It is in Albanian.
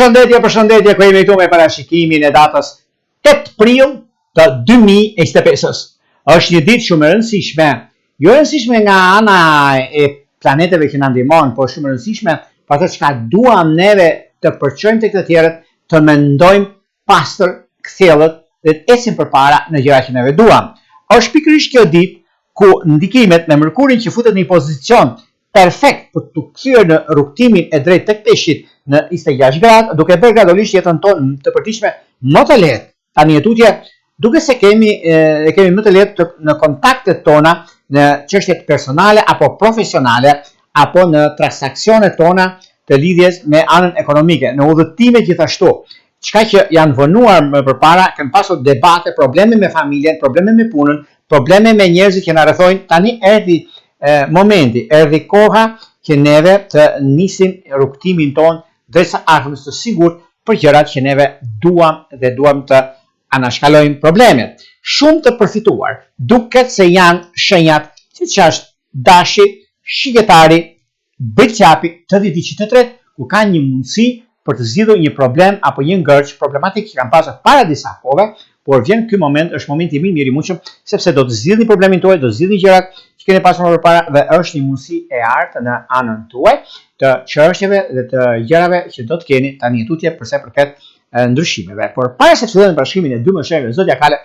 Përshëndetje, ku jemi këtu me parashikimin e datës 8 prill të 2025. Është një ditë shumë e rëndësishme, jo e rëndësishme nga ana e planeteve që na ndihmojnë, por shumë e rëndësishme për atë çka duam neve të përçojmë tek të tjerët, të mendojmë pastër, kthjellët dhe të ecim përpara në gjërat që neve duam. Është pikërisht kjo ditë ku ndikimet me Mërkurin që futet në një pozicion perfekt për të kthyer në rrugtimin e drejtë tek peshqit në 26 gradë, duke bërë gradualisht jetën tonë të përditshme më të lehtë. Tani tutje, duke se kemi më të lehtë në kontaktet tona, në çështjet personale apo profesionale, apo në transaksionet tona të lidhjes me anën ekonomike, në udhëtime gjithashtu. Çka që janë vënuar më përpara, kanë pasur debate, probleme me familjen, probleme me punën, probleme me njerëzit që na rrethojnë. Tani erdhi momenti, erdhi koha që neve të nisim rrugtimin tonë drejt ardhmës të sigurt për gjërat që neve duam dhe duam të anashkalojmë problemet. Shumë të përfituar, duket se janë shenjat siç është Dashi, Shiketari, Britqapi, të vitiçit të tretë, ku kanë një mundësi për të zgjidhur një problem apo një ngërç problematik që kanë pasur para disa kohëve, por vjen ky moment, është momenti i mirë i mundshëm, sepse do të zgjidhni problemin tuaj, do të zgjidhni gjërat që keni pasur më parë dhe është një mundësi e artë në anën tuaj të çështjeve dhe të gjërave që do të keni tani tutje përsa përket ndryshimeve. Por para se të fillojmë bashkimin e dy mëshirëve zodiakale,